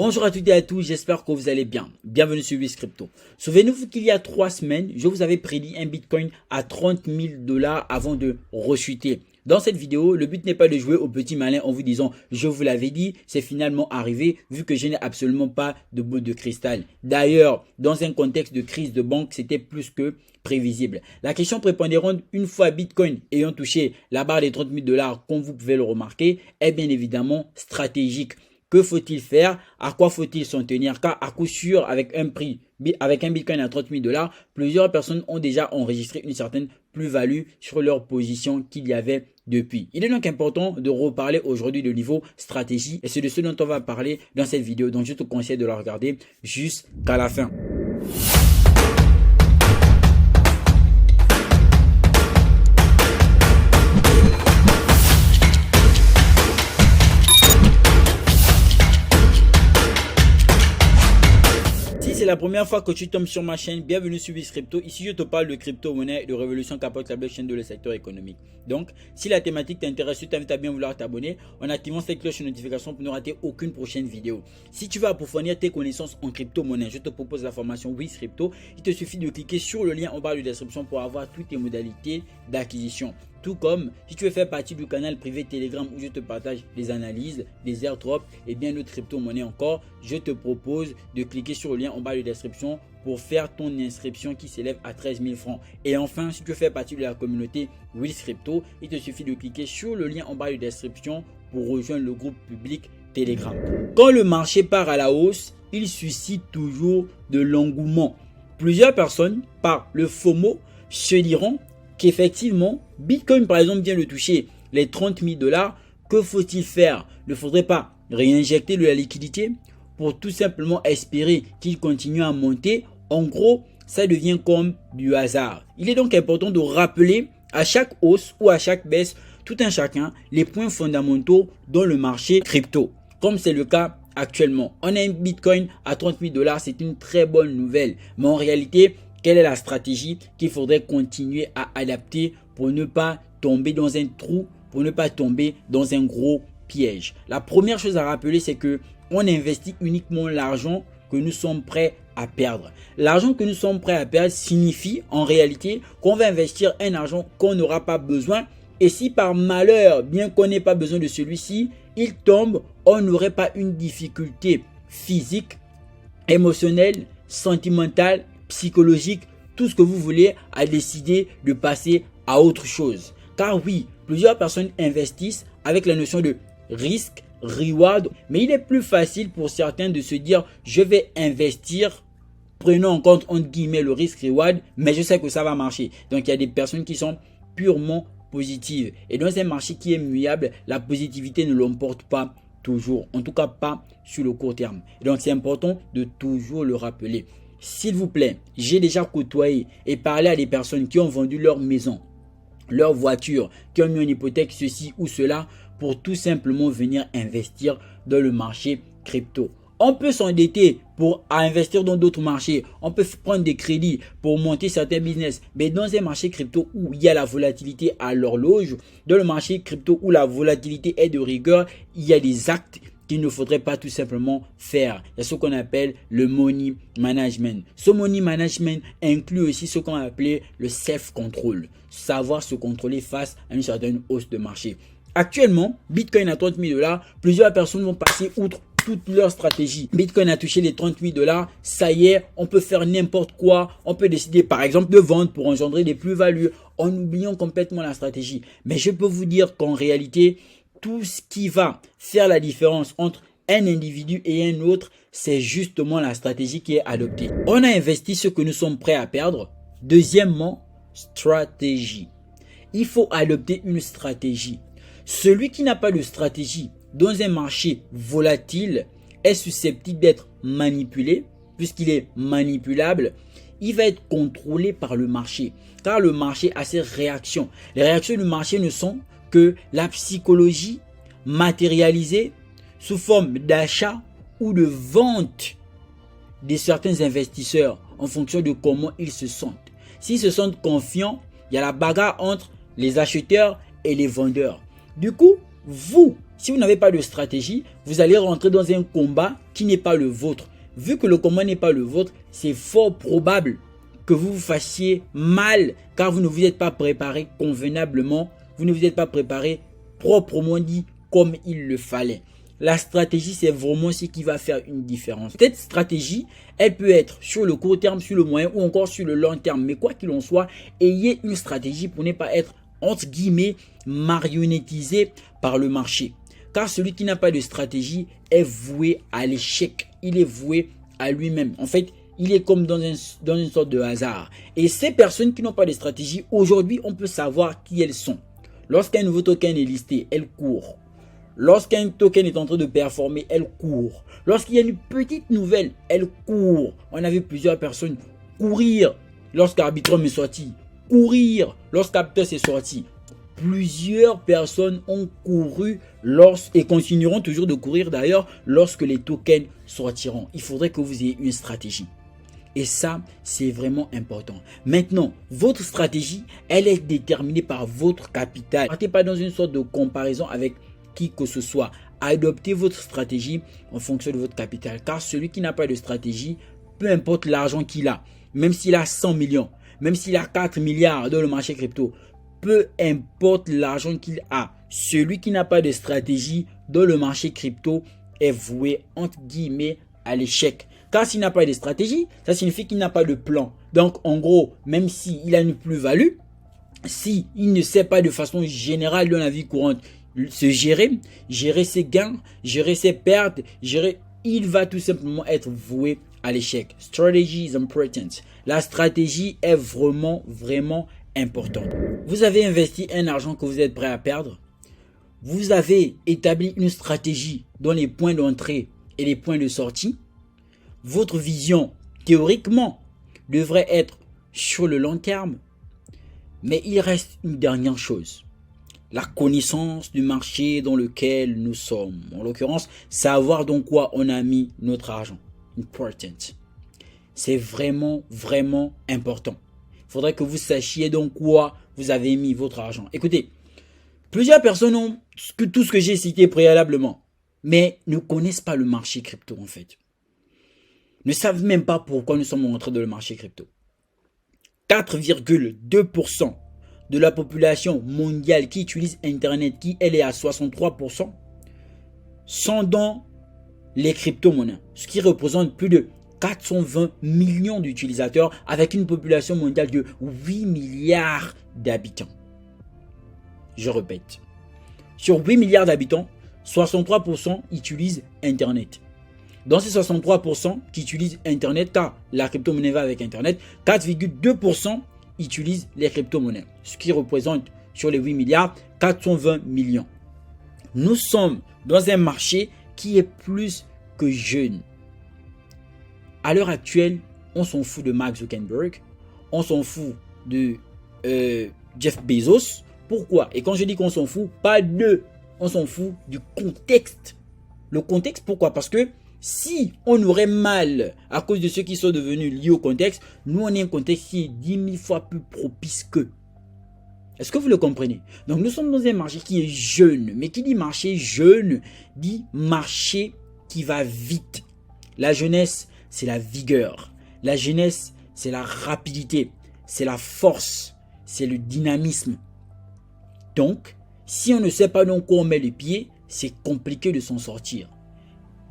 Bonjour à toutes et à tous, j'espère que vous allez bien. Bienvenue sur WizCrypto. Souvenez-vous qu'il y a 3 semaines, je vous avais prédit un Bitcoin à 30 000 $ avant de rechuter. Dans cette vidéo, le but n'est pas de jouer au petit malin en vous disant « je vous l'avais dit », c'est finalement arrivé vu que je n'ai absolument pas de boule de cristal. D'ailleurs, dans un contexte de crise de banque, c'était plus que prévisible. La question prépondérante, une fois Bitcoin ayant touché la barre des 30 000 $, comme vous pouvez le remarquer, est bien évidemment stratégique. Que faut-il faire? À quoi faut-il s'en tenir? Car à coup sûr, avec un Bitcoin à 30 000 $, plusieurs personnes ont déjà enregistré une certaine plus-value sur leur position qu'il y avait depuis. Il est donc important de reparler aujourd'hui de niveau stratégie et c'est de ce dont on va parler dans cette vidéo. Donc je te conseille de la regarder jusqu'à la fin. C'est la première fois que tu tombes sur ma chaîne, bienvenue sur WizCrypto. Ici je te parle de crypto-monnaie et de révolution qu'apporte la blockchain dans le secteur économique. Donc si la thématique t'intéresse, je t'invite à bien vouloir t'abonner en activant cette cloche de notification pour ne rater aucune prochaine vidéo. Si tu veux approfondir tes connaissances en crypto-monnaie, je te propose la formation WizCrypto. Il te suffit de cliquer sur le lien en bas de description pour avoir toutes les modalités d'acquisition. Tout comme si tu veux faire partie du canal privé Telegram où je te partage des analyses, des airdrops et bien d'autres crypto-monnaies encore, je te propose de cliquer sur le lien en bas de description pour faire ton inscription qui s'élève à 13 000 francs. Et enfin, si tu veux faire partie de la communauté WizCrypto, il te suffit de cliquer sur le lien en bas de description pour rejoindre le groupe public Telegram. Quand le marché part à la hausse, il suscite toujours de l'engouement. Plusieurs personnes, par le FOMO, se diront qu'effectivement, Bitcoin par exemple vient de toucher les 30 000 $. Que faut-il faire? Ne faudrait pas réinjecter de la liquidité pour tout simplement espérer qu'il continue à monter? En gros, ça devient comme du hasard. Il est donc important de rappeler à chaque hausse ou à chaque baisse, tout un chacun, les points fondamentaux dans le marché crypto. Comme c'est le cas actuellement. On a un Bitcoin à 30 000 $, c'est une très bonne nouvelle. Mais en réalité, quelle est la stratégie qu'il faudrait continuer à adapter pour ne pas tomber dans un trou, pour ne pas tomber dans un gros piège? La première chose à rappeler, c'est que on investit uniquement l'argent que nous sommes prêts à perdre. L'argent que nous sommes prêts à perdre signifie en réalité qu'on va investir un argent qu'on n'aura pas besoin. Et si par malheur, bien qu'on n'ait pas besoin de celui-ci, il tombe, on n'aurait pas une difficulté physique, émotionnelle, sentimentale, psychologique, tout ce que vous voulez, à décider de passer à autre chose. Car oui, plusieurs personnes investissent avec la notion de risque, reward, mais il est plus facile pour certains de se dire je vais investir, prenons en compte entre guillemets le risque reward, mais je sais que ça va marcher. Donc il y a des personnes qui sont purement positives. Et dans un marché qui est muable, la positivité ne l'emporte pas toujours, en tout cas pas sur le court terme. Et donc c'est important de toujours le rappeler. S'il vous plaît, j'ai déjà côtoyé et parlé à des personnes qui ont vendu leur maison, leur voiture, qui ont mis en hypothèque ceci ou cela pour tout simplement venir investir dans le marché crypto. On peut s'endetter pour investir dans d'autres marchés. On peut prendre des crédits pour monter certains business. Mais dans un marché crypto où il y a la volatilité à l'horloge, dans le marché crypto où la volatilité est de rigueur, il y a des actes qu'il ne faudrait pas tout simplement faire. Il y a ce qu'on appelle le money management. Ce money management inclut aussi ce qu'on appelle le self-control. Savoir se contrôler face à une certaine hausse de marché. Actuellement, Bitcoin à 30 000 $, plusieurs personnes vont passer outre toute leur stratégie. Bitcoin a touché les 30 000 $, ça y est, on peut faire n'importe quoi. On peut décider par exemple de vendre pour engendrer des plus-values en oubliant complètement la stratégie. Mais je peux vous dire qu'en réalité, tout ce qui va faire la différence entre un individu et un autre, c'est justement la stratégie qui est adoptée. On a investi ce que nous sommes prêts à perdre. Deuxièmement, stratégie. Il faut adopter une stratégie. Celui qui n'a pas de stratégie dans un marché volatile est susceptible d'être manipulé, puisqu'il est manipulable. Il va être contrôlé par le marché, car le marché a ses réactions. Les réactions du marché ne sont que la psychologie matérialisée sous forme d'achat ou de vente de certains investisseurs en fonction de comment ils se sentent. S'ils se sentent confiants, il y a la bagarre entre les acheteurs et les vendeurs. Du coup, vous, si vous n'avez pas de stratégie, vous allez rentrer dans un combat qui n'est pas le vôtre. Vu que le combat n'est pas le vôtre, c'est fort probable que vous vous fassiez mal car vous ne vous êtes pas préparé convenablement, vous ne vous êtes pas préparé proprement dit comme il le fallait. La stratégie, c'est vraiment ce qui va faire une différence. Cette stratégie, elle peut être sur le court terme, sur le moyen ou encore sur le long terme. Mais quoi qu'il en soit, ayez une stratégie pour ne pas être, entre guillemets, marionnettisé par le marché. Car celui qui n'a pas de stratégie est voué à l'échec. Il est voué à lui-même. En fait, il est comme dans une sorte de hasard. Et ces personnes qui n'ont pas de stratégie, aujourd'hui, on peut savoir qui elles sont. Lorsqu'un nouveau token est listé, elles courent. Lorsqu'un token est en train de performer, elle court. Lorsqu'il y a une petite nouvelle, elle court. On a vu plusieurs personnes courir lorsqu'Arbitrum est sorti. Courir lorsqu'Aptos est sorti. Plusieurs personnes ont couru et continueront toujours de courir d'ailleurs lorsque les tokens sortiront. Il faudrait que vous ayez une stratégie. Et ça, c'est vraiment important. Maintenant, votre stratégie, elle est déterminée par votre capital. Ne partez pas dans une sorte de comparaison avec qui que ce soit. Adoptez votre stratégie en fonction de votre capital. Car celui qui n'a pas de stratégie, peu importe l'argent qu'il a, même s'il a 100 millions, même s'il a 4 milliards dans le marché crypto, peu importe l'argent qu'il a, celui qui n'a pas de stratégie dans le marché crypto est voué entre guillemets à l'échec. Car s'il n'a pas de stratégie, ça signifie qu'il n'a pas de plan. Donc en gros, même s'il a une plus-value, s'il ne sait pas de façon générale dans la vie courante se gérer ses gains, gérer ses pertes, il va tout simplement être voué à l'échec. Strategy is important. La stratégie est vraiment importante. Vous avez investi un argent que vous êtes prêt à perdre. Vous avez établi une stratégie dans les points d'entrée et les points de sortie. Votre vision, théoriquement, devrait être sur le long terme. Mais il reste une dernière chose. La connaissance du marché dans lequel nous sommes. En l'occurrence, savoir dans quoi on a mis notre argent. Important. C'est vraiment important. Il faudrait que vous sachiez dans quoi vous avez mis votre argent. Écoutez, plusieurs personnes ont tout ce que j'ai cité préalablement, mais ne connaissent pas le marché crypto en fait. Ne savent même pas pourquoi nous sommes rentrés dans le marché crypto. 4,2% de la population mondiale qui utilise Internet, qui elle est à 63%, sont dans les crypto-monnaies, ce qui représente plus de 420 millions d'utilisateurs avec une population mondiale de 8 milliards d'habitants. Je répète, sur 8 milliards d'habitants, 63% utilisent Internet. Dans ces 63% qui utilisent Internet, car la crypto-monnaie va avec Internet, 4,2% utilisent les crypto-monnaies, ce qui représente sur les 8 milliards, 420 millions. Nous sommes dans un marché qui est plus que jeune. À l'heure actuelle, on s'en fout de Mark Zuckerberg, on s'en fout de Jeff Bezos. Pourquoi? Et quand je dis qu'on s'en fout, pas de, on s'en fout du contexte. Le contexte, pourquoi? Parce que si on aurait mal à cause de ceux qui sont devenus liés au contexte, nous on est un contexte qui est 10 000 fois plus propice qu'eux. Est-ce que vous le comprenez? Donc nous sommes dans un marché qui est jeune. Mais qui dit marché jeune, dit marché qui va vite. La jeunesse, c'est la vigueur. La jeunesse, c'est la rapidité. C'est la force. C'est le dynamisme. Donc, si on ne sait pas dans quoi on met les pieds, c'est compliqué de s'en sortir.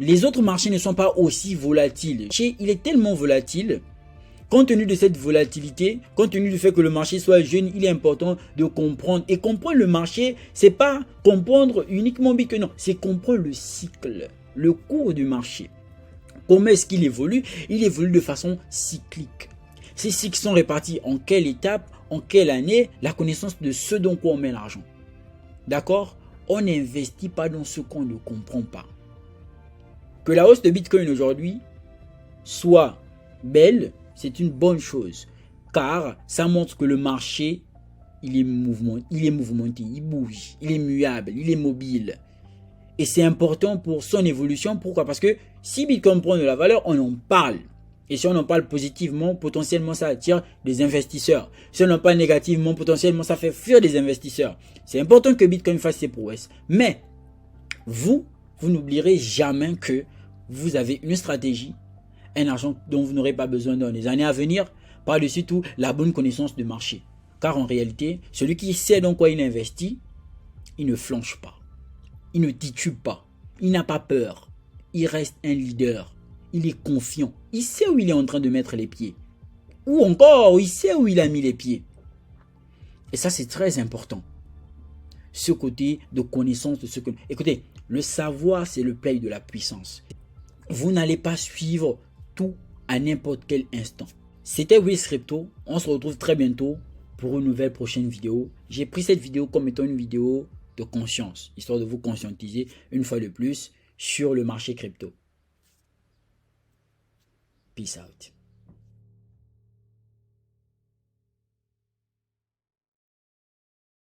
Les autres marchés ne sont pas aussi volatiles. Il est tellement volatile. Compte tenu de cette volatilité, compte tenu du fait que le marché soit jeune, il est important de comprendre. Et comprendre le marché, c'est pas comprendre uniquement Bitcoin, non. C'est comprendre le cycle, le cours du marché. Comment est-ce qu'il évolue? Il évolue de façon cyclique. Ces cycles sont répartis en quelle étape, en quelle année, la connaissance de ce dont on met l'argent. D'accord? On n'investit pas dans ce qu'on ne comprend pas. Que la hausse de Bitcoin aujourd'hui soit belle, c'est une bonne chose. Car ça montre que le marché, il est mouvementé, il bouge, il est muable, il est mobile. Et c'est important pour son évolution. Pourquoi? Parce que si Bitcoin prend de la valeur, on en parle. Et si on en parle positivement, potentiellement ça attire des investisseurs. Si on en parle négativement, potentiellement ça fait fuir des investisseurs. C'est important que Bitcoin fasse ses prouesses. Mais vous n'oublierez jamais que vous avez une stratégie, un argent dont vous n'aurez pas besoin dans les années à venir, par-dessus tout la bonne connaissance du marché. Car en réalité, celui qui sait dans quoi il investit, il ne flanche pas, il ne titube pas, il n'a pas peur, il reste un leader, il est confiant, il sait où il est en train de mettre les pieds. Ou encore, il sait où il a mis les pieds. Et ça, c'est très important. Ce côté de connaissance de ce que... Écoutez, le savoir, c'est le play de la puissance. Vous n'allez pas suivre tout à n'importe quel instant. C'était Wiz Crypto. On se retrouve très bientôt pour une nouvelle prochaine vidéo. J'ai pris cette vidéo comme étant une vidéo de conscience, histoire de vous conscientiser une fois de plus sur le marché crypto. Peace out.